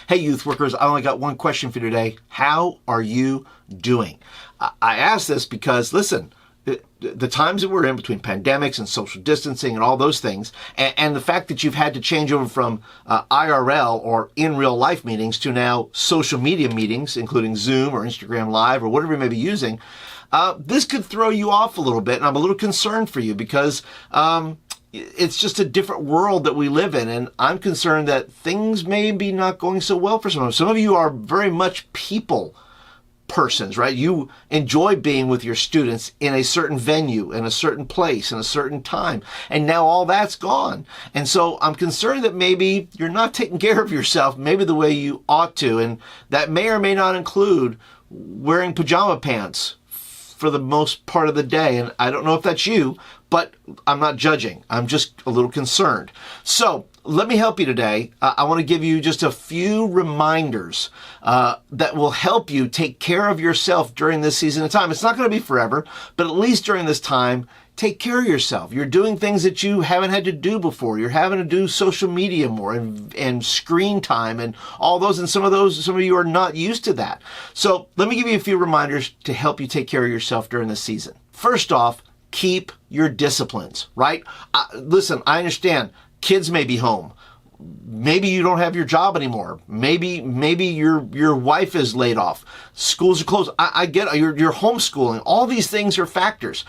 Hey, youth workers, I only got one question for you today. How are you doing? I ask this because, listen, the times that we're in between pandemics and social distancing and all those things, and the fact that you've had to change over from IRL or in real life meetings to now social media meetings, including Zoom or Instagram Live or whatever you may be using, this could throw you off a little bit. And I'm a little concerned for you because it's just a different world that we live in. And I'm concerned that things may be not going so well for some of you. Some of you are very much people persons, right? You enjoy being with your students in a certain venue, in a certain place, in a certain time. And now all that's gone. And so I'm concerned that maybe you're not taking care of yourself, maybe the way you ought to. And that may or may not include wearing pajama pants for the most part of the day. And I don't know if that's you, but I'm not judging. I'm just a little concerned. So let me help you today. I want to give you just a few reminders that will help you take care of yourself during this season of time. It's not going to be forever, but at least during this time, take care of yourself. You're doing things that you haven't had to do before. You're having to do social media more and screen time and all those. And some of you are not used to that. So let me give you a few reminders to help you take care of yourself during this season. First off, keep your disciplines, right? Listen, I understand. Kids may be home. Maybe you don't have your job anymore. Maybe your wife is laid off. Schools are closed. I get it. You're homeschooling. All these things are factors.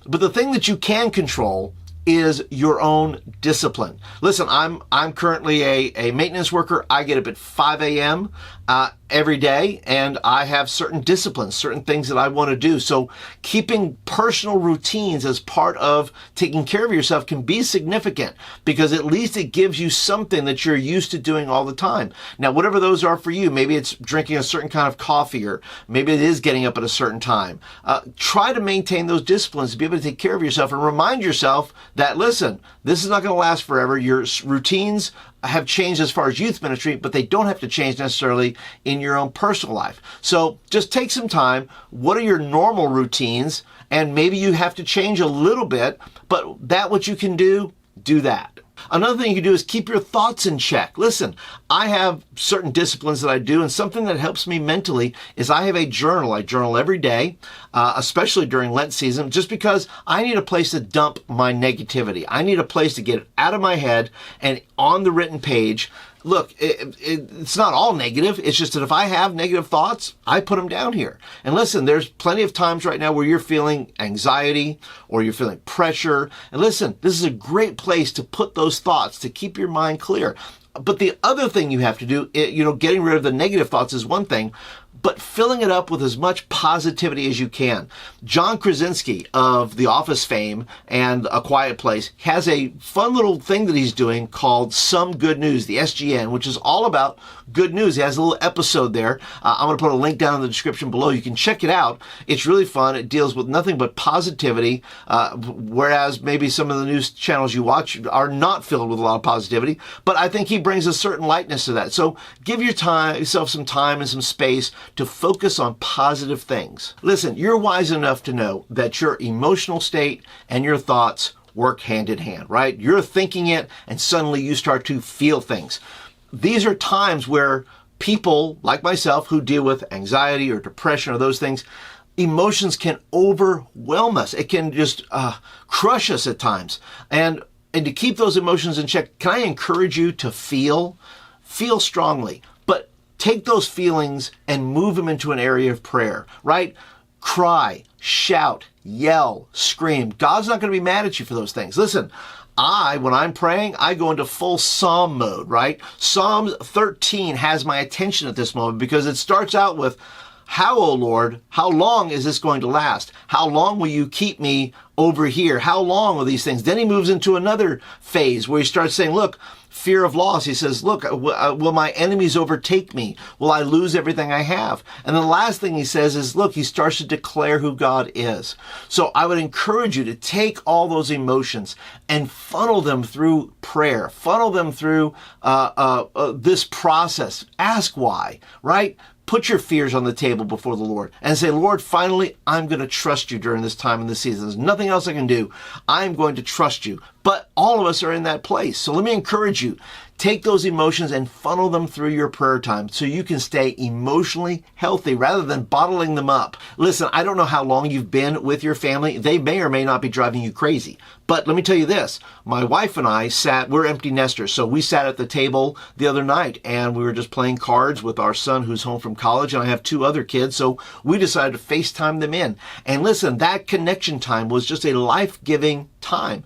But the thing that you can control is your own discipline. Listen, I'm currently a maintenance worker. I get up at 5 a.m. Every day, and I have certain disciplines, certain things that I want to do. So keeping personal routines as part of taking care of yourself can be significant because at least it gives you something that you're used to doing all the time. Now, whatever those are for you, maybe it's drinking a certain kind of coffee, or maybe it is getting up at a certain time. Try to maintain those disciplines to be able to take care of yourself and remind yourself that, listen, this is not going to last forever. Your routines have changed as far as youth ministry, but they don't have to change necessarily in your own personal life. So just take some time. What are your normal routines? And maybe you have to change a little bit, but that what you can do that. Another thing you can do is keep your thoughts in check. Listen, I have certain disciplines that I do, and something that helps me mentally is I have a journal. I journal every day, especially during Lent season, just because I need a place to dump my negativity. I need a place to get it out of my head and on the written page. Look, it's not all negative. It's just that if I have negative thoughts, I put them down here. And listen, there's plenty of times right now where you're feeling anxiety or you're feeling pressure. And listen, this is a great place to put those thoughts to keep your mind clear. But the other thing you have to do, getting rid of the negative thoughts is one thing, but filling it up with as much positivity as you can. John Krasinski of The Office fame and A Quiet Place has a fun little thing that he's doing called Some Good News, the SGN, which is all about good news. He has a little episode there. I'm going to put a link down in the description below. You can check it out. It's really fun. It deals with nothing but positivity, whereas maybe some of the news channels you watch are not filled with a lot of positivity, but I think he brings a certain lightness to that. So give yourself some time and some space to focus on positive things. Listen, you're wise enough to know that your emotional state and your thoughts work hand in hand, right? You're thinking it and suddenly you start to feel things. These are times where people like myself who deal with anxiety or depression or those things, emotions can overwhelm us. It can just crush us at times. And to keep those emotions in check, can I encourage you to feel strongly, but take those feelings and move them into an area of prayer, right? Cry, shout, yell, scream. God's not going to be mad at you for those things. Listen, when I'm praying, I go into full Psalm mode, right? Psalm 13 has my attention at this moment because it starts out with, how, O Lord, how long is this going to last? How long will you keep me over here? How long will these things? Then he moves into another phase where he starts saying, look, fear of loss. He says, look, will my enemies overtake me? Will I lose everything I have? And the last thing he says is, look, he starts to declare who God is. So I would encourage you to take all those emotions and funnel them through prayer, funnel them through this process. Ask why, right? Put your fears on the table before the Lord and say, Lord, finally, I'm going to trust you during this time in this season. There's nothing else I can do. I'm going to trust you. But all of us are in that place. So let me encourage you. Take those emotions and funnel them through your prayer time so you can stay emotionally healthy rather than bottling them up. Listen, I don't know how long you've been with your family. They may or may not be driving you crazy. But let me tell you this, my wife and I we're empty nesters, so we sat at the table the other night and we were just playing cards with our son who's home from college, and I have 2 other kids, so we decided to FaceTime them in. And listen, that connection time was just a life-giving time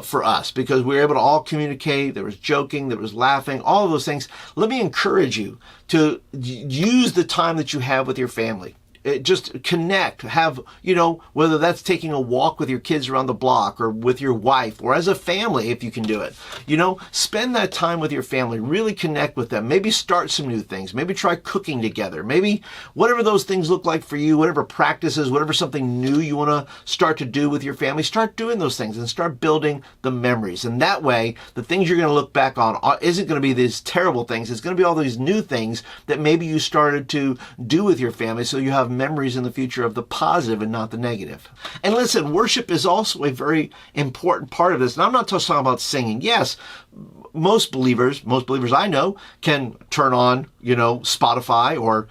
for us because we were able to all communicate. There was joking, there was laughing, all of those things. Let me encourage you to use the time that you have with your family. Just connect, whether that's taking a walk with your kids around the block or with your wife or as a family, if you can do it. Spend that time with your family, really connect with them. Maybe start some new things. Maybe try cooking together. Maybe whatever those things look like for you, whatever practices, whatever something new you want to start to do with your family, start doing those things and start building the memories. And that way, the things you're going to look back on isn't going to be these terrible things. It's going to be all these new things that maybe you started to do with your family, so you have memories in the future of the positive and not the negative. And listen, worship is also a very important part of this. And I'm not just talking about singing. Yes, most believers I know can turn on, Spotify or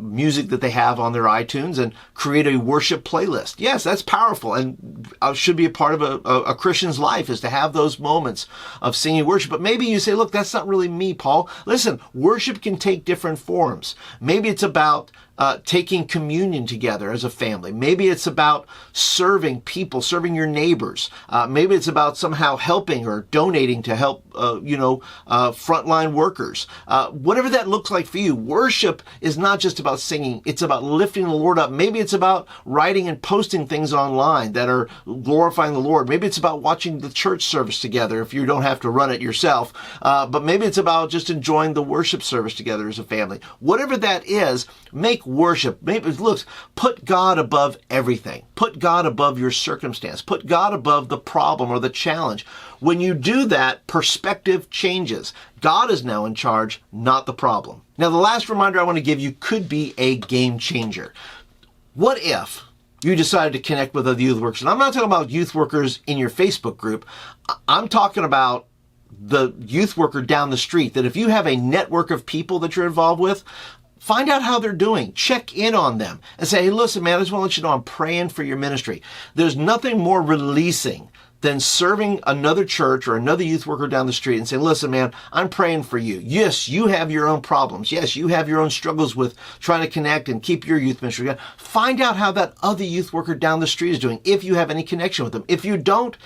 music that they have on their iTunes and create a worship playlist. Yes, that's powerful and should be a part of a Christian's life, is to have those moments of singing worship. But maybe you say, look, that's not really me, Paul. Listen, worship can take different forms. Maybe it's about taking communion together as a family. Maybe it's about serving people, serving your neighbors. Maybe it's about somehow helping or donating to help, frontline workers. Whatever that looks like for you, worship is not just about singing. It's about lifting the Lord up. Maybe it's about writing and posting things online that are glorifying the Lord. Maybe it's about watching the church service together if you don't have to run it yourself. But maybe it's about just enjoying the worship service together as a family. Whatever that is, make worship. Maybe it looks, put God above everything. Put God above your circumstance. Put God above the problem or the challenge. When you do that, perspective changes. God is now in charge, not the problem. Now, the last reminder I want to give you could be a game changer. What if you decided to connect with other youth workers? And I'm not talking about youth workers in your Facebook group. I'm talking about the youth worker down the street, that if you have a network of people that you're involved with, find out how they're doing. Check in on them and say, hey, listen, man, I just want to let you know I'm praying for your ministry. There's nothing more releasing than serving another church or another youth worker down the street and saying, listen, man, I'm praying for you. Yes, you have your own problems. Yes, you have your own struggles with trying to connect and keep your youth ministry going. Find out how that other youth worker down the street is doing, if you have any connection with them. If you don't,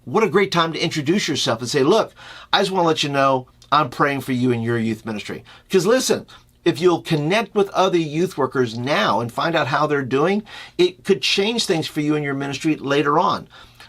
what a great time to introduce yourself and say, look, I just want to let you know I'm praying for you in your youth ministry. Because listen, if you'll connect with other youth workers now and find out how they're doing, it could change things for you in your ministry later on.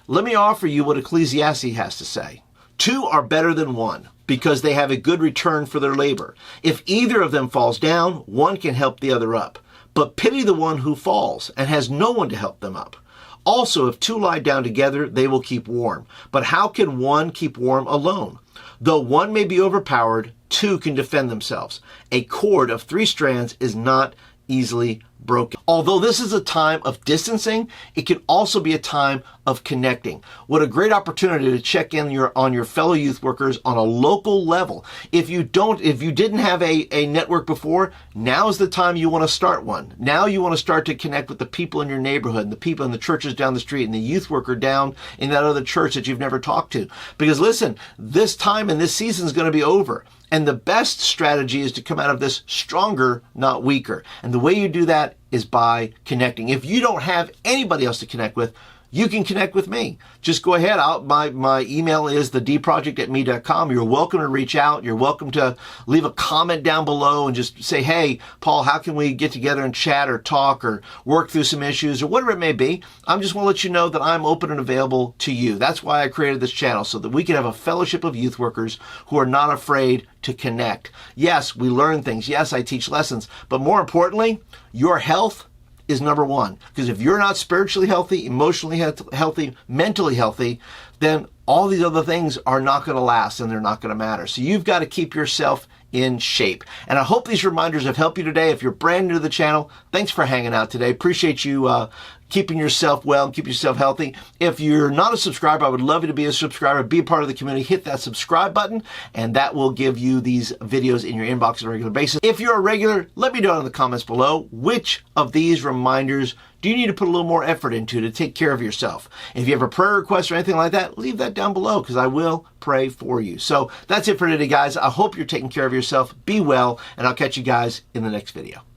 Let me offer you what Ecclesiastes has to say. 2 are better than 1 because they have a good return for their labor. If either of them falls down, one can help the other up. But pity the one who falls and has no one to help them up. Also, if 2 lie down together, they will keep warm. But how can one keep warm alone? Though one may be overpowered, 2 can defend themselves. A cord of 3 strands is not easily broken. Although this is a time of distancing, it can also be a time of connecting. What a great opportunity to check in on your fellow youth workers on a local level. If you didn't have a network before, now is the time you want to start one. Now you want to start to connect with the people in your neighborhood and the people in the churches down the street and the youth worker down in that other church that you've never talked to. Because listen, this time and this season is going to be over. And the best strategy is to come out of this stronger, not weaker. And the way you do that is by connecting. If you don't have anybody else to connect with, you can connect with me. Just go ahead. My email is thedproject@me.com. You're welcome to reach out. You're welcome to leave a comment down below and just say, hey, Paul, how can we get together and chat or talk or work through some issues or whatever it may be. I just want to let you know that I'm open and available to you. That's why I created this channel, so that we can have a fellowship of youth workers who are not afraid to connect. Yes, we learn things. Yes, I teach lessons. But more importantly, your health is number 1. Because if you're not spiritually healthy, emotionally healthy, mentally healthy, then all these other things are not going to last and they're not going to matter. So you've got to keep yourself in shape. And I hope these reminders have helped you today. If you're brand new to the channel, thanks for hanging out today. Appreciate you keeping yourself well and keeping yourself healthy. If you're not a subscriber, I would love you to be a subscriber, be a part of the community. Hit that subscribe button, and that will give you these videos in your inbox on a regular basis. If you're a regular, let me know in the comments below which of these reminders do you need to put a little more effort into to take care of yourself. If you have a prayer request or anything like that, leave that down below because I will pray for you. So that's it for today, guys. I hope you're taking care of yourself. Be well, and I'll catch you guys in the next video.